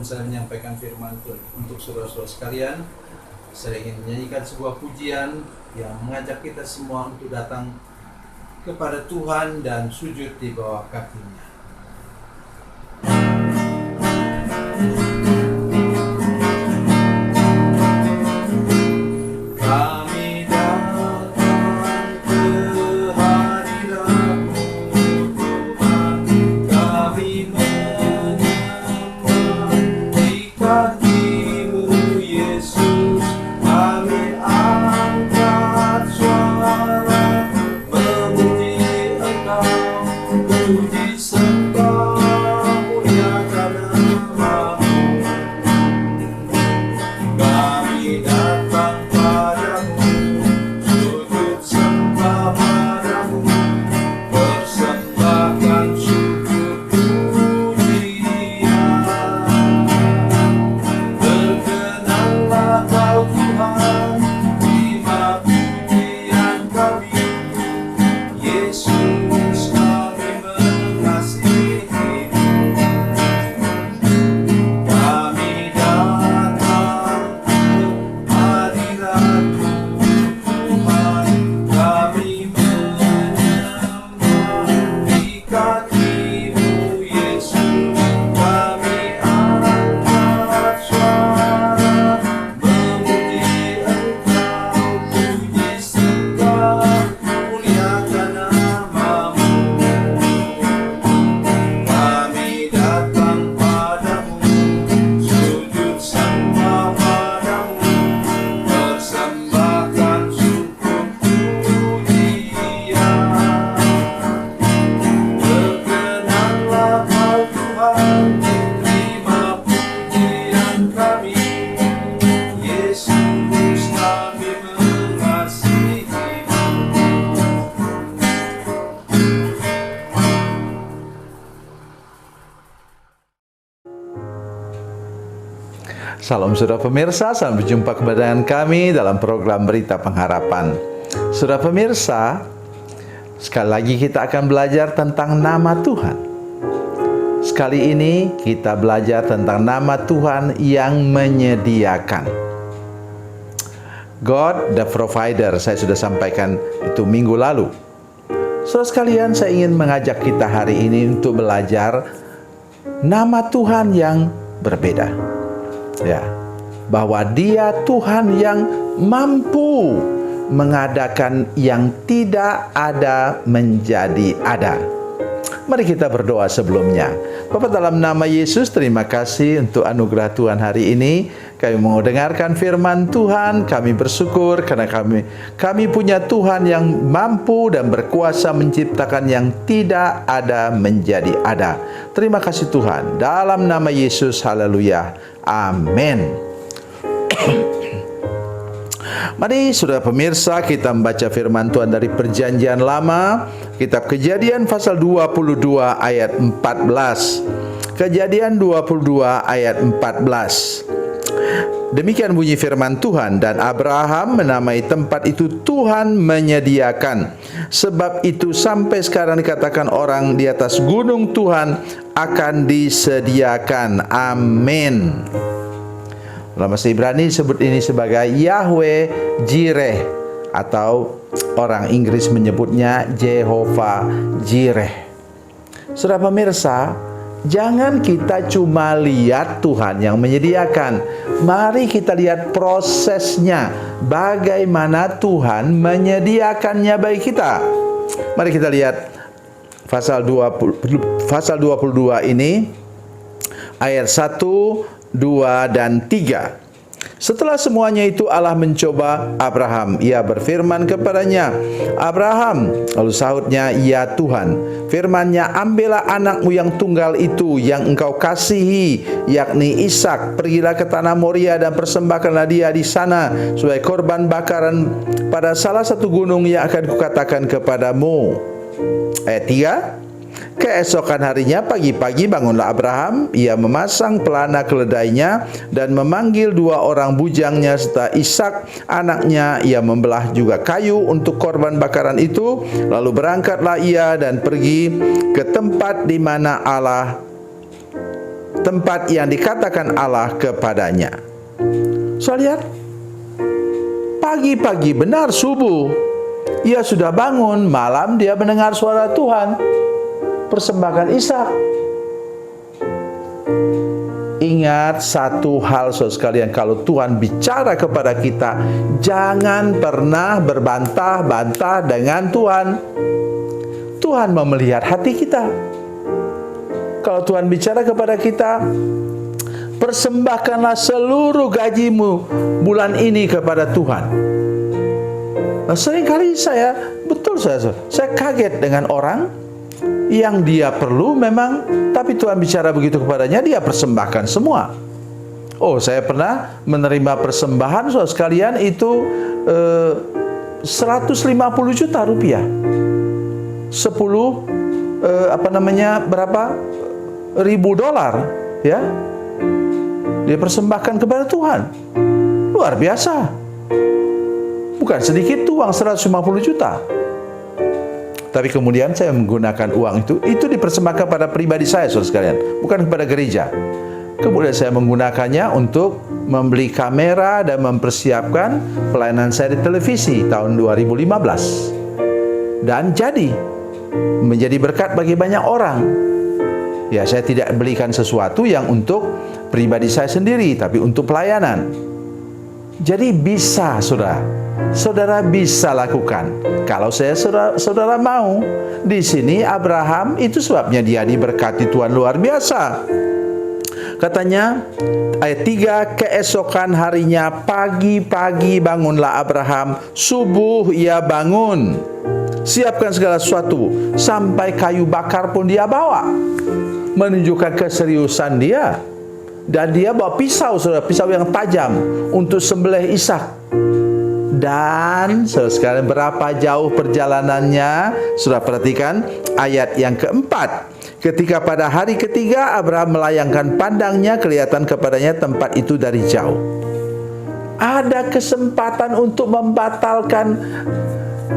saya menyampaikan firman Tuhan untuk saudara-saudara sekalian, saya ingin menyanyikan sebuah pujian yang mengajak kita semua untuk datang kepada Tuhan dan sujud di bawah kaki-Nya. Salam saudara pemirsa, selamat berjumpa kembali dengan kami dalam program Berita Pengharapan. Saudara pemirsa, sekali lagi kita akan belajar tentang nama Tuhan. Sekali ini kita belajar tentang nama Tuhan yang menyediakan. God the provider, saya sudah sampaikan itu minggu lalu. Saudara sekalian, saya ingin mengajak kita hari ini untuk belajar nama Tuhan yang berbeda. Ya, bahwa Dia Tuhan yang mampu mengadakan yang tidak ada menjadi ada. Mari kita berdoa sebelumnya. Bapa, dalam nama Yesus, terima kasih untuk anugerah Tuhan hari ini. Kami mau dengarkan firman Tuhan. Kami bersyukur karena kami punya Tuhan yang mampu dan berkuasa menciptakan yang tidak ada menjadi ada. Terima kasih Tuhan. Dalam nama Yesus, haleluya. Amin. Mari saudara pemirsa, kita membaca firman Tuhan dari Perjanjian Lama, kitab Kejadian pasal 22 ayat 14. Kejadian 22 ayat 14. Demikian bunyi firman Tuhan, dan Abraham menamai tempat itu Tuhan menyediakan. Sebab itu sampai sekarang dikatakan orang di atas gunung Tuhan akan disediakan. Amin. Dalam bahasa Ibrani disebut ini sebagai Yahweh Jireh, atau orang Inggris menyebutnya Jehovah Jireh. Saudara pemirsa, jangan kita cuma lihat Tuhan yang menyediakan. Mari kita lihat prosesnya, bagaimana Tuhan menyediakannya bagi kita. Mari kita lihat pasal 22 ini, ayat 1, 2, dan 3. Setelah semuanya itu Allah mencoba Abraham. Ia berfirman kepadanya, Abraham. Lalu sahutnya, ya Tuhan. Firman-Nya, ambillah anakmu yang tunggal itu yang engkau kasihi, yakni Ishak. Pergilah ke tanah Moria dan persembahkanlah dia di sana sebagai korban bakaran pada salah satu gunung yang akan kukatakan kepadamu. Ayat 3. Keesokan harinya pagi-pagi bangunlah Abraham. Ia memasang pelana keledainya dan memanggil 2 orang bujangnya serta Ishak anaknya. Ia membelah juga kayu untuk korban bakaran itu. Lalu berangkatlah ia dan pergi ke tempat di mana Allah tempat yang dikatakan Allah kepadanya. So lihat, pagi-pagi benar subuh, ia sudah bangun, malam dia mendengar suara Tuhan, persembahkan Ishak. Ingat satu hal saudara sekalian, kalau Tuhan bicara kepada kita, jangan pernah berbantah-bantah dengan Tuhan. Tuhan mau melihat hati kita. Kalau Tuhan bicara kepada kita, persembahkanlah seluruh gajimu bulan ini kepada Tuhan. Nah, seringkali saya kaget dengan orang yang dia perlu memang, tapi Tuhan bicara begitu kepadanya, dia persembahkan semua. Oh, saya pernah menerima persembahan saudara sekalian itu 150 juta rupiah. 10 berapa ribu dolar, ya, dia persembahkan kepada Tuhan. Luar biasa. Bukan sedikit uang, 150 juta. Tapi kemudian saya menggunakan uang itu dipersembahkan pada pribadi saya, saudara sekalian, bukan kepada gereja. Kemudian saya menggunakannya untuk membeli kamera dan mempersiapkan pelayanan saya di televisi tahun 2015. Dan menjadi berkat bagi banyak orang. Ya, saya tidak belikan sesuatu yang untuk pribadi saya sendiri, tapi untuk pelayanan. Jadi bisa, saudara bisa lakukan. Kalau saudara mau. Di sini Abraham, itu sebabnya dia diberkati Tuhan luar biasa. Katanya ayat 3, keesokan harinya pagi-pagi bangunlah Abraham, subuh ia bangun, siapkan segala sesuatu, sampai kayu bakar pun dia bawa, menunjukkan keseriusan dia. Dan dia bawa pisau, pisau yang tajam untuk sembelih Ishak. Dan saudara sekalian, berapa jauh perjalanannya? Sudah perhatikan ayat yang keempat. Ketika pada hari ketiga Abraham melayangkan pandangnya, kelihatan kepadanya tempat itu dari jauh. Ada kesempatan untuk membatalkan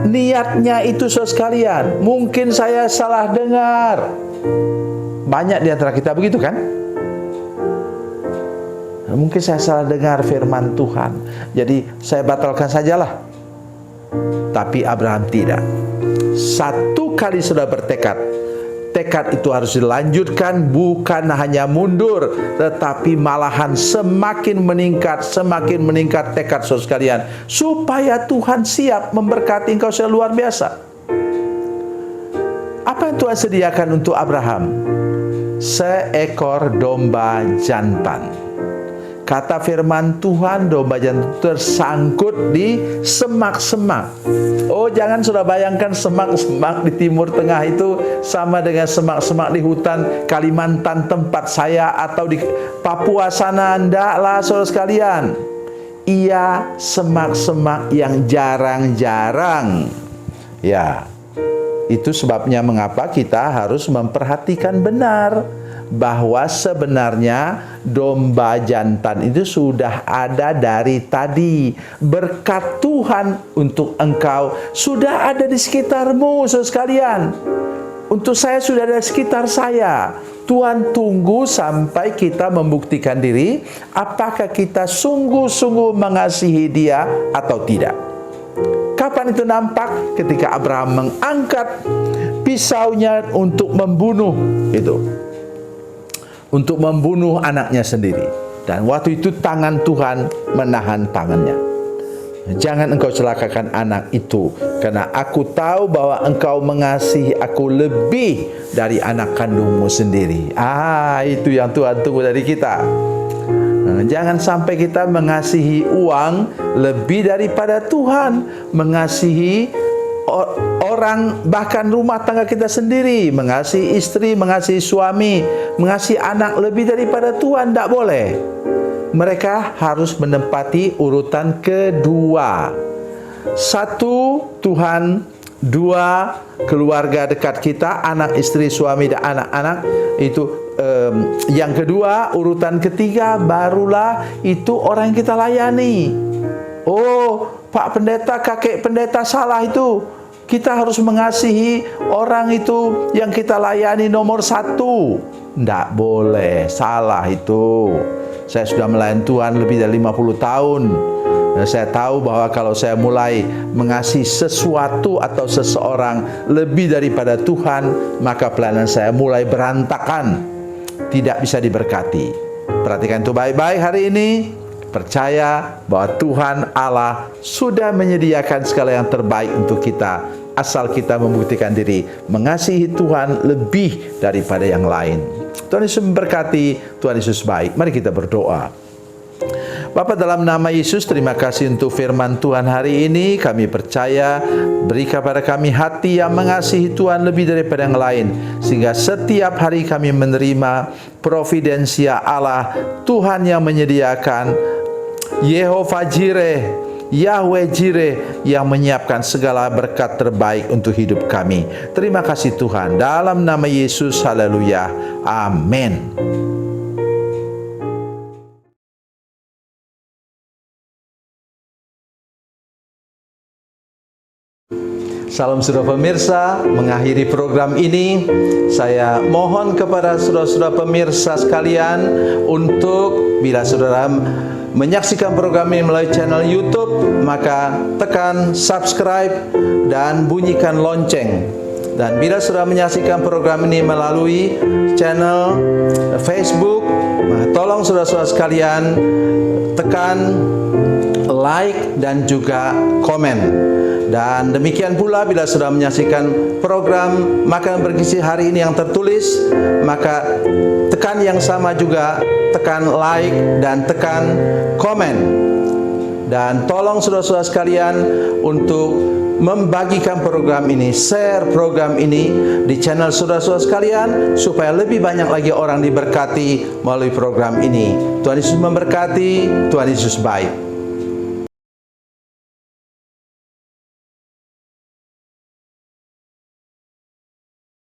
niatnya itu, saudara sekalian. Mungkin saya salah dengar. Banyak di antara kita begitu kan? Mungkin saya salah dengar firman Tuhan, jadi saya batalkan sajalah. Tapi Abraham tidak. Satu kali sudah bertekad, tekad itu harus dilanjutkan, bukan hanya mundur, tetapi malahan semakin meningkat tekad saudara sekalian, supaya Tuhan siap memberkati engkau secara luar biasa. Apa yang Tuhan sediakan untuk Abraham? Seekor domba jantan. Kata firman Tuhan, domba jantan tersangkut di semak-semak. Oh, jangan sudah bayangkan semak-semak di Timur Tengah itu sama dengan semak-semak di hutan Kalimantan tempat saya, atau di Papua sana. Ndaklah saudara sekalian. Ia semak-semak yang jarang-jarang. Ya, itu sebabnya mengapa kita harus memperhatikan benar bahwa sebenarnya domba jantan itu sudah ada dari tadi. Berkat Tuhan untuk engkau sudah ada di sekitarmu, saudara sekalian. Untuk saya sudah ada di sekitar saya. Tuhan tunggu sampai kita membuktikan diri apakah kita sungguh-sungguh mengasihi Dia atau tidak. Kapan itu nampak? Ketika Abraham mengangkat pisaunya untuk membunuh anaknya sendiri. Dan waktu itu tangan Tuhan menahan tangannya. Jangan engkau celakakan anak itu, karena aku tahu bahwa engkau mengasihi aku lebih dari anak kandungmu sendiri. Itu yang Tuhan tunggu dari kita. Jangan sampai kita mengasihi uang lebih daripada Tuhan, mengasihi orang, bahkan rumah tangga kita sendiri, mengasihi istri, mengasihi suami, mengasihi anak lebih daripada Tuhan. Tidak boleh. Mereka harus menempati urutan kedua. Satu, Tuhan. Dua, keluarga dekat kita, anak, istri, suami, dan anak-anak. Itu yang kedua. Urutan ketiga barulah itu orang yang kita layani. Oh, Pak Pendeta, kakek pendeta salah itu. Kita harus mengasihi orang itu yang kita layani nomor satu. Tidak boleh, salah itu. Saya sudah melayani Tuhan lebih dari 50 tahun. Saya tahu bahwa kalau saya mulai mengasihi sesuatu atau seseorang lebih daripada Tuhan, maka pelayanan saya mulai berantakan, tidak bisa diberkati. Perhatikan itu baik-baik hari ini. Percaya bahwa Tuhan Allah sudah menyediakan segala yang terbaik untuk kita, asal kita membuktikan diri mengasihi Tuhan lebih daripada yang lain. Tuhan Yesus memberkati, Tuhan Yesus baik. Mari kita berdoa. Bapa, dalam nama Yesus, terima kasih untuk firman Tuhan hari ini. Kami percaya, beri kepada kami hati yang mengasihi Tuhan lebih daripada yang lain, sehingga setiap hari kami menerima providensia Allah, Tuhan yang menyediakan, Yehova Jireh, Yahweh Jireh, yang menyiapkan segala berkat terbaik untuk hidup kami. Terima kasih Tuhan, dalam nama Yesus, haleluya, amin. Salam saudara pemirsa, mengakhiri program ini, saya mohon kepada saudara-saudara pemirsa sekalian untuk bila saudara menyaksikan program ini melalui channel YouTube, maka tekan subscribe dan bunyikan lonceng. Dan bila saudara menyaksikan program ini melalui channel Facebook, tolong saudara-saudara sekalian tekan like dan juga komen. Dan demikian pula bila sudah menyaksikan program Makanan Bergizi hari ini yang tertulis, maka tekan yang sama juga, tekan like dan tekan komen. Dan tolong saudara-saudara sekalian untuk membagikan program ini, share program ini di channel saudara-saudara sekalian, supaya lebih banyak lagi orang diberkati melalui program ini. Tuhan Yesus memberkati, Tuhan Yesus baik.